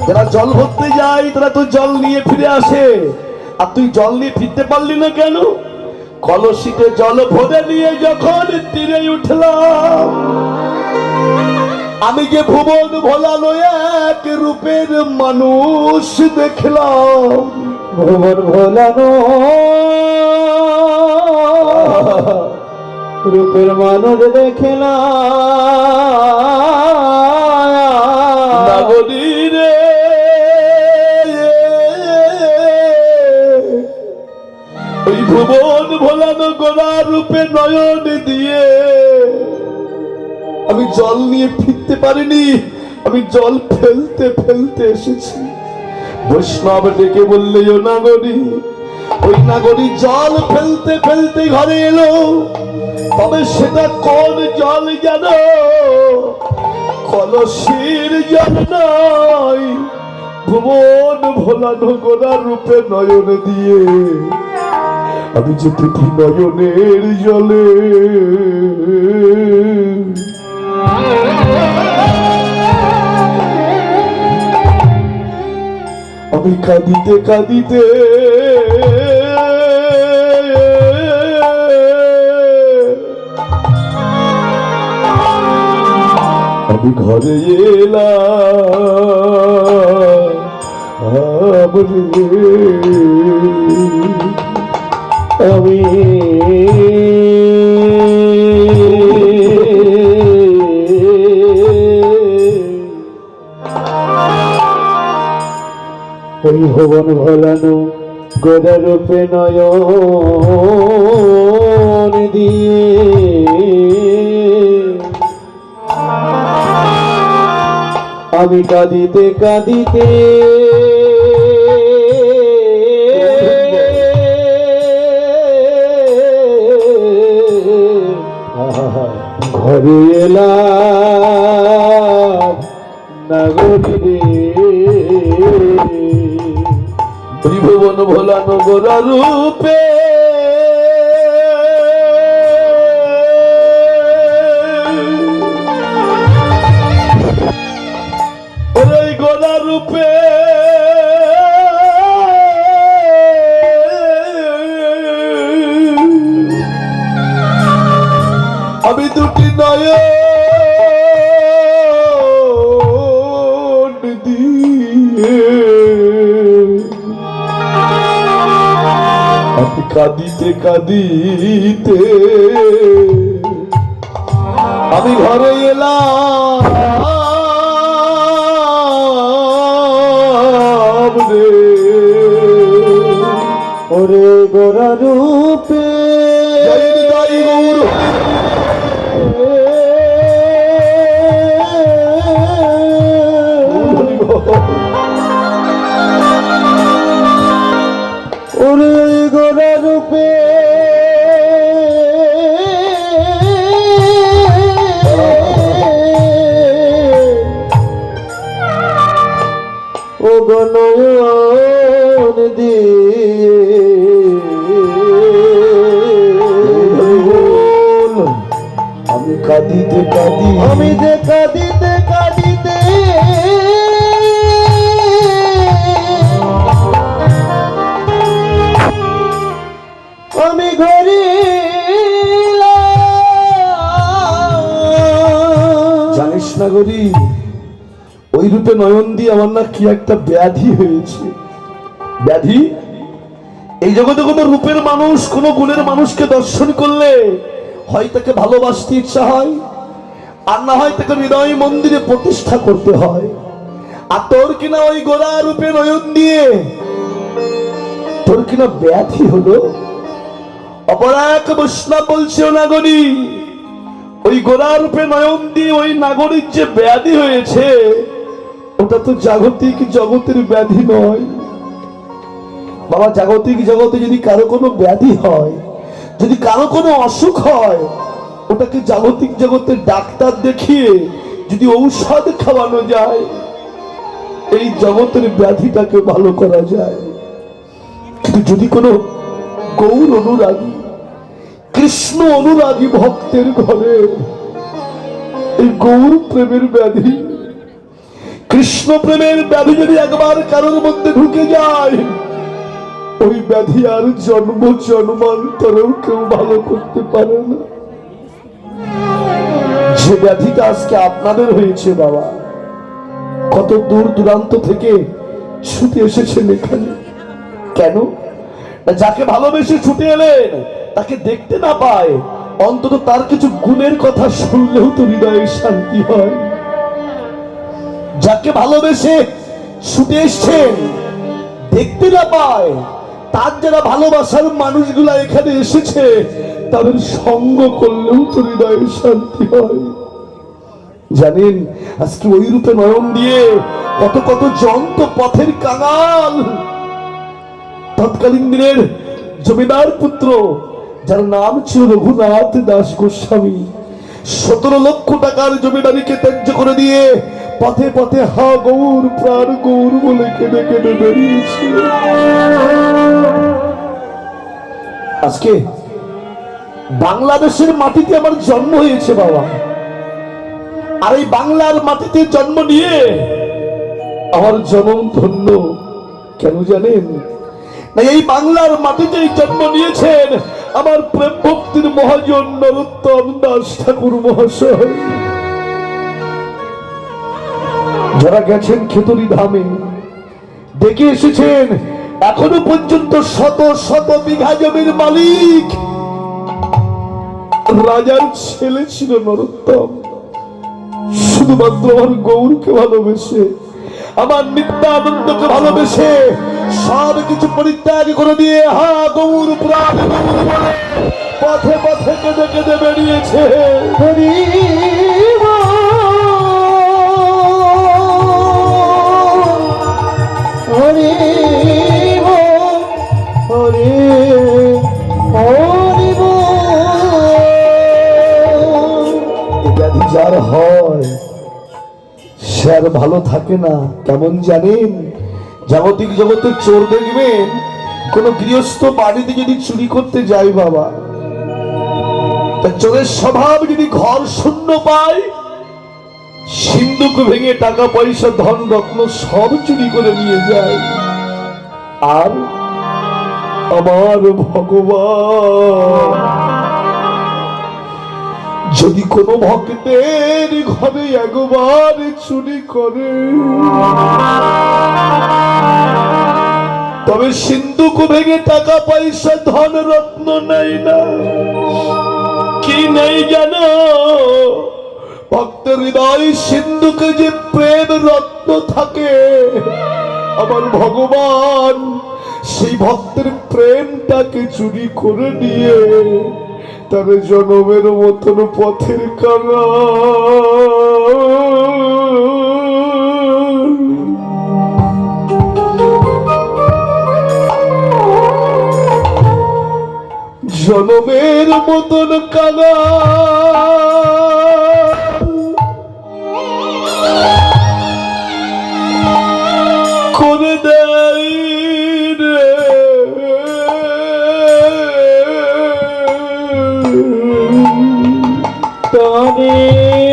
যারা জল ভরতে যায় তারা তো জল নিয়ে ফিরে আসে, আর তুই জল নিয়ে ফিরতে পারলি না কেন? কলসিতে জল ভরে নিয়ে যখন তীরে উঠলাম, আমি যে ভুবন ভোলানো এক রূপের মানুষ দেখলাম। ভুবন ভোলানো রূপের মানুষ দেখলাম। নাগরী রে, ওই ভুবন ভোলানো গোরা রূপে নয়ন দিয়ে আমি জল নিয়ে ফিরতে পারিনি, আমি জল ফেলতে ফেলতে এসেছি। বৈষ্ণব ডেকে বললে, ও নাগরী। ওই নাগরী জল ফেলতে ফেলতে ঘরে এলো, তবে সেটা কোন জল জানো? কলসির জল নয়, ভুবন ভোলানো গোরা রূপে নয়ন দিয়ে আমি যে দুটি নয়নের জলে আমি কাঁদিতে কাঁদিতে আমি ঘরে এলাম। আমি ওই ভুবন ভোলানো গোরা রূপে নয়ন দিয়ে আমি কাঁদিতে কাঁদিতে ঘরে এলাম। নাগরী রে, ভুবন ভোলানো গোরা রূপে গোরা রূপে আমি দুটি নয়ন দিয়ে আমি কাঁদিতে কাঁদিতে আমি ঘরে এলাম রে। ওরে গোরা রূপে ওরে গোরা রূপে ও গনয়ন দিয়ে আমি কাঁদিতে কাঁদি, আমি যে কাঁদিতে কাঁদিতে আমি ঘরে জানিস না গরি, ওই রূপে নয়ন দিয়ে আমার না কি একটা ব্যাধি হয়েছে। ব্যাধি, এই জগতে কোনো রূপের মানুষ, কোনো গুণের মানুষকে দর্শন করলে হয় তাকে ভালোবাসতে ইচ্ছা হয়, আর না হয় তাকে হৃদয় মন্দিরে প্রতিষ্ঠা করতে হয়। আর তোর কিনা ওই গোরা রূপে নয়ন দিয়ে তোর কিনা ব্যাধি হলো। অপর এক বৈষ্ণব বলছে, ও নাগরী, ওই গোরা রূপে নয়ন দিয়ে ওই নাগরীর যে ব্যাধি হয়েছে, ওটা তো জাগতিক জগতের ব্যাধি নয় বাবা। জাগতিক জগতে যদি কারো কোনো ব্যাধি হয়, যদি কারো কোনো অসুখ হয়, ওটাকে জাগতিক জগতের ডাক্তার দেখিয়ে যদি ঔষধ খাওয়ানো যায়, এই জগতের ব্যাধিটাকে ভালো করা যায়। কিন্তু যদি কোনো গৌর অনুরাগী, কৃষ্ণ অনুরাগী ভক্তের ঘরে এই গৌর প্রেমের ব্যাধি, কৃষ্ণ প্রেমের ব্যাধি যদি একবার কারোর মধ্যে ঢুকে যায়, ওই ব্যাধি আর জন্ম জন্মান্তরেও কেউ ভালো করতে পারে না। যে ব্যাধিটা আজকে আপনাদের হয়েছে বাবা, কত দূর দূরান্ত থেকে ছুটে এসেছেন এখানে। কেন? না যাকে ভালোবেসে ছুটে এলেন তাকে দেখতে না পায়, অন্তত তার কিছু গুণের কথা শুনলেও তো হৃদয়ে শান্তি হয়। যাকে ভালোবেসে ছুটে এসছেন দেখতে না পায়, তার যারা ভালোবাসার মানুষগুলা এখানে এসেছে তাদের সঙ্গ করলেও তো হৃদয়ে শান্তি হয়। জানেন আজকে ওই রূপে নয়ন দিয়ে কত কত জন্ত পথের কাঙাল, তৎকালীন দিনের জমিদার পুত্র যার নাম ছিল রঘুনাথ দাস গোস্বামী, 17 লক্ষ টাকার জমিদারিকে ত্যায্য করে দিয়ে পথে পথে হা গৌর প্রাণ গৌর বলে কেঁদে কেঁদে বেরিয়েছে। আজকে বাংলাদেশের মাটিতে আমার জন্ম হয়েছে বাবা, আর এই বাংলার মাটিতে জন্ম নিয়ে আমার জন্ম ধন্য। কেন জানেন? না এই বাংলার মাটিতেই জন্ম নিয়েছেন আমার প্রেম ভক্তির মহাজন নরোত্তম দাস ঠাকুর মহাশয়। যারা গেছেন খেতড়ি ধামে, দেখে এসেছেন এখনো পর্যন্ত শত শত বিঘা জমির মালিক রাজার ছেলে ছিল নরোত্তম। শুধুমাত্র আমার গৌরকে ভালোবেসে, আমার নিত্যানন্দকে ভালোবেসে সব কিছু পরিত্যাগ করে দিয়ে হা গৌর প্রাণ গৌর বলে পথে পথে কেঁদে কেঁদে বেরিয়েছে। হরি হরি হরি হরি। ব্যাধি যার হয় সে আর ভালো থাকে না। কেমন জানেন? জাগতিক জগতে চোর দেখবেন, কোন গৃহস্থ বাড়িতে যদি চুরি করতে যায় বাবা, তা চোরের স্বভাব যদি ঘর শূন্য পায়, সিন্ধুক ভেঙে টাকা পয়সা ধন রত্ন সব চুরি করে নিয়ে যায়। আর আমার ভগবান যদি কোনো ভক্তের ঘরে একবার চুরি করে, তবে সিন্ধুক ভেঙে টাকা পয়সা ধন রত্ন নেই না। কি নেই জানো? ভক্তের হৃদয় সিন্ধুকে যে প্রেম রত্ন থাকে, আমার ভগবান সেই ভক্তের প্রেমটাকে চুরি করে নিয়ে তার জনমের মতন পথের কানা জনমের মতন কানা করে দেয় রে। তারে